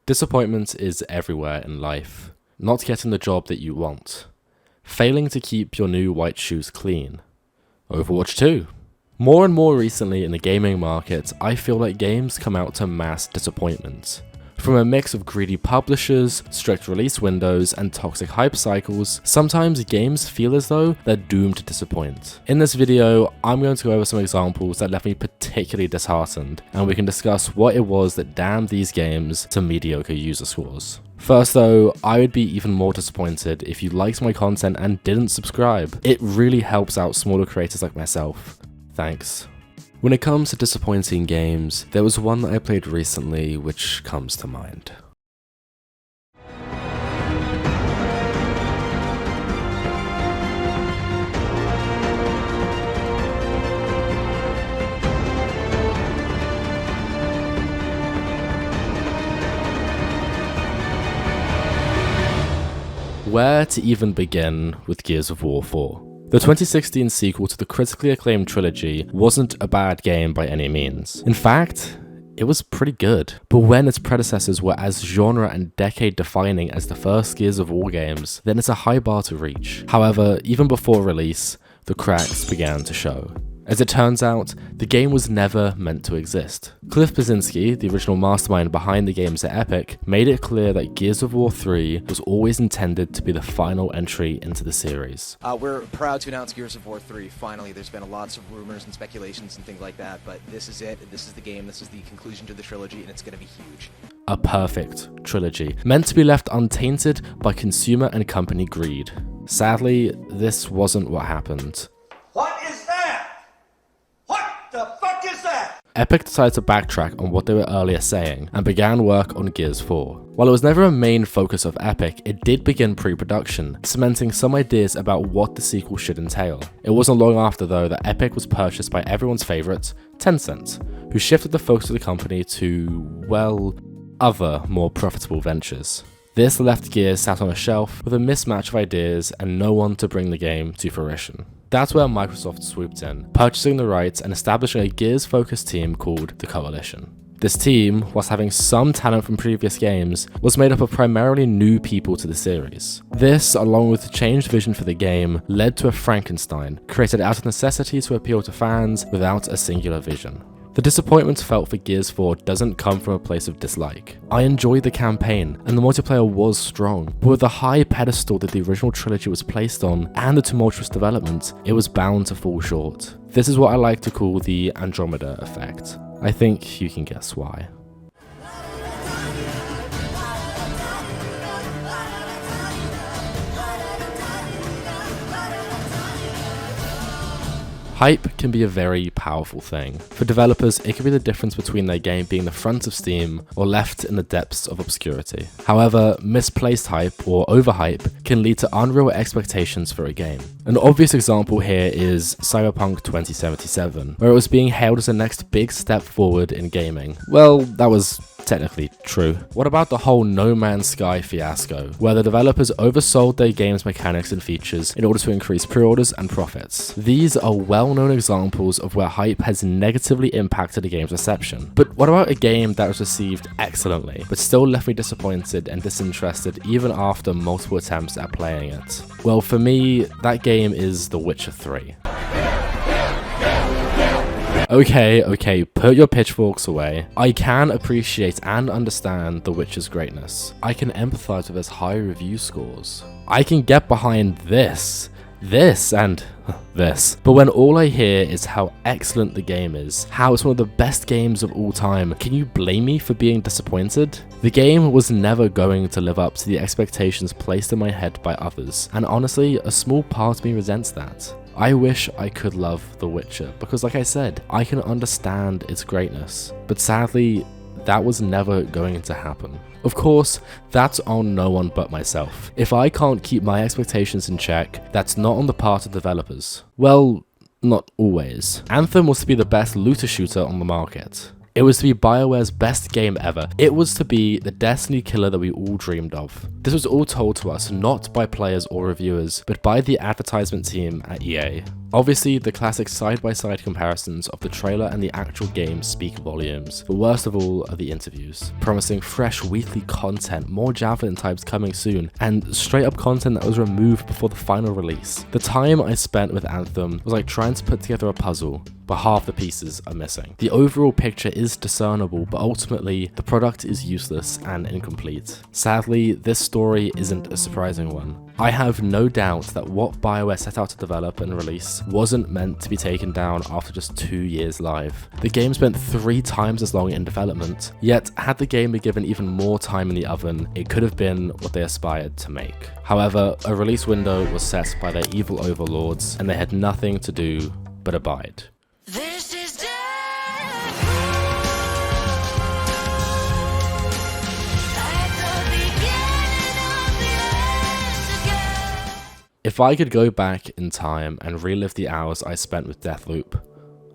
Disappointment is everywhere in life. Not getting the job that you want. Failing to keep your new white shoes clean. Overwatch 2. More and more recently in the gaming market, I feel like games come out to mass disappointment. From a mix of greedy publishers, strict release windows, and toxic hype cycles, sometimes games feel as though they're doomed to disappoint. In this video, I'm going to go over some examples that left me particularly disheartened, and we can discuss what it was that damned these games to mediocre user scores. First though, I would be even more disappointed if you liked my content and didn't subscribe. It really helps out smaller creators like myself. Thanks. When it comes to disappointing games, there was one that I played recently which comes to mind. Where to even begin with Gears of War 4? The 2016 sequel to the critically acclaimed trilogy wasn't a bad game by any means. In fact, it was pretty good. But when its predecessors were as genre and decade defining as the first Gears of War games, then it's a high bar to reach. However, even before release, the cracks began to show. As it turns out, the game was never meant to exist. Cliff Bleszinski, the original mastermind behind the games at Epic, made it clear that Gears of War 3 was always intended to be the final entry into the series. We're proud to announce Gears of War 3. Finally, there's been lots of rumors and speculations and things like that, but this is it. This is the game. This is the conclusion to the trilogy, and it's going to be huge. A perfect trilogy, meant to be left untainted by consumer and company greed. Sadly, this wasn't what happened. What is that? The fuck is that? Epic decided to backtrack on what they were earlier saying and began work on Gears 4. While it was never a main focus of Epic, it did begin pre-production, cementing some ideas about what the sequel should entail. It wasn't long after though that Epic was purchased by everyone's favourite, Tencent, who shifted the focus of the company to, well, other more profitable ventures. This left Gears sat on a shelf with a mismatch of ideas and no one to bring the game to fruition. That's where Microsoft swooped in, purchasing the rights and establishing a Gears-focused team called the Coalition. This team, whilst having some talent from previous games, was made up of primarily new people to the series. This, along with the changed vision for the game, led to a Frankenstein, created out of necessity to appeal to fans without a singular vision. The disappointment felt for Gears 4 doesn't come from a place of dislike. I enjoyed the campaign, and the multiplayer was strong, but with the high pedestal that the original trilogy was placed on, and the tumultuous development, it was bound to fall short. This is what I like to call the Andromeda effect. I think you can guess why. Hype can be a very powerful thing. For developers, it can be the difference between their game being the front of Steam or left in the depths of obscurity. However, misplaced hype or overhype can lead to unreal expectations for a game. An obvious example here is Cyberpunk 2077, where it was being hailed as the next big step forward in gaming. Well, that was technically true. What about the whole No Man's Sky fiasco, where the developers oversold their game's mechanics and features in order to increase pre-orders and profits? These are well-known examples of where hype has negatively impacted a game's reception. But what about a game that was received excellently, but still left me disappointed and disinterested even after multiple attempts at playing it? Well, for me, that game is The Witcher 3. Okay, put your pitchforks away. I can appreciate and understand The Witcher's greatness. I can empathize with its high review scores. I can get behind this, and this. But when all I hear is how excellent the game is, how it's one of the best games of all time, can you blame me for being disappointed? The game was never going to live up to the expectations placed in my head by others, and honestly, a small part of me resents that. I wish I could love The Witcher, because like I said, I can understand its greatness, but sadly, that was never going to happen. Of course, that's on no one but myself. If I can't keep my expectations in check, that's not on the part of developers. Well, not always. Anthem was to be the best looter shooter on the market. It was to be BioWare's best game ever. It was to be the Destiny killer that we all dreamed of. This was all told to us not by players or reviewers, but by the advertisement team at EA. Obviously, the classic side-by-side comparisons of the trailer and the actual game speak volumes, but worst of all are the interviews, promising fresh weekly content, more Javelin types coming soon, and straight-up content that was removed before the final release. The time I spent with Anthem was like trying to put together a puzzle, but half the pieces are missing. The overall picture is discernible, but ultimately, the product is useless and incomplete. Sadly, this story isn't a surprising one. I have no doubt that what BioWare set out to develop and release wasn't meant to be taken down after just 2 years live. The game spent 3 times as long in development, yet had the game been given even more time in the oven, it could have been what they aspired to make. However, a release window was set by their evil overlords, and they had nothing to do but abide. This is Deathloop. At the beginning of the end again. If I could go back in time and relive the hours I spent with Deathloop,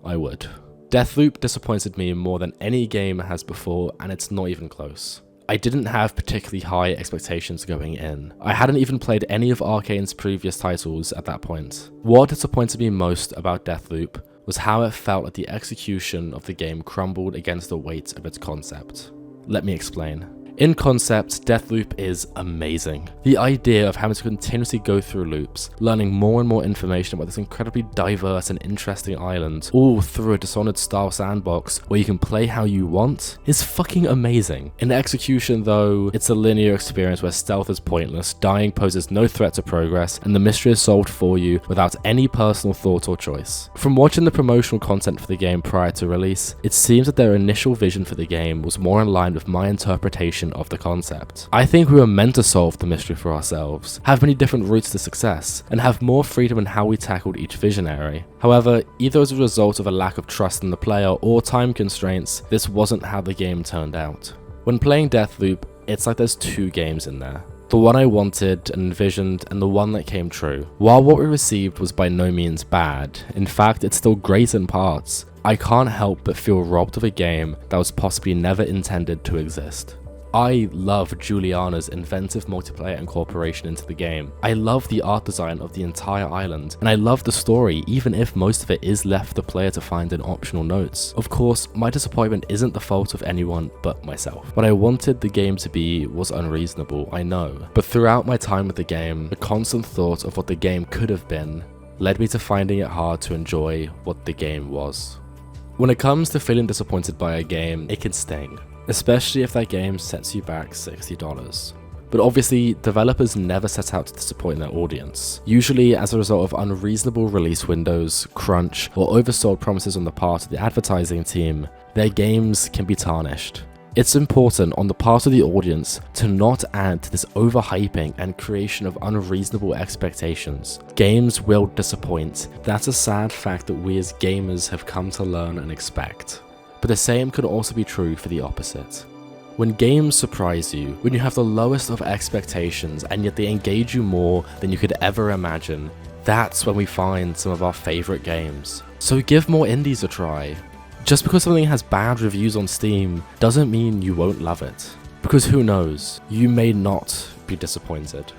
I would. Deathloop disappointed me more than any game has before, and it's not even close. I didn't have particularly high expectations going in. I hadn't even played any of Arcane's previous titles at that point. What disappointed me most about Deathloop was how it felt like the execution of the game crumbled against the weight of its concept. Let me explain. In concept, Deathloop is amazing. The idea of having to continuously go through loops, learning more and more information about this incredibly diverse and interesting island, all through a Dishonored style sandbox where you can play how you want, is fucking amazing. In execution though, it's a linear experience where stealth is pointless, dying poses no threat to progress, and the mystery is solved for you without any personal thought or choice. From watching the promotional content for the game prior to release, it seems that their initial vision for the game was more in line with my interpretation of the concept. I think we were meant to solve the mystery for ourselves, have many different routes to success, and have more freedom in how we tackled each visionary. However, either as a result of a lack of trust in the player or time constraints, this wasn't how the game turned out. When playing Deathloop, it's like there's 2 games in there. The one I wanted and envisioned, and the one that came true. While what we received was by no means bad, in fact it's still great in parts, I can't help but feel robbed of a game that was possibly never intended to exist. I love Juliana's inventive multiplayer incorporation into the game. I love the art design of the entire island, and I love the story even if most of it is left for the player to find in optional notes. Of course, my disappointment isn't the fault of anyone but myself. What I wanted the game to be was unreasonable, I know, but throughout my time with the game, the constant thought of what the game could have been led me to finding it hard to enjoy what the game was. When it comes to feeling disappointed by a game, it can sting, especially if that game sets you back $60. But obviously, developers never set out to disappoint their audience, usually as a result of unreasonable release windows, crunch, or oversold promises on the part of the advertising team. Their games can be tarnished. It's important on the part of the audience to not add to this overhyping and creation of unreasonable expectations. Games will disappoint. That's a sad fact that we as gamers have come to learn and expect. But the same could also be true for the opposite. When games surprise you, when you have the lowest of expectations and yet they engage you more than you could ever imagine, that's when we find some of our favourite games. So give more indies a try. Just because something has bad reviews on Steam doesn't mean you won't love it. Because who knows, you may not be disappointed.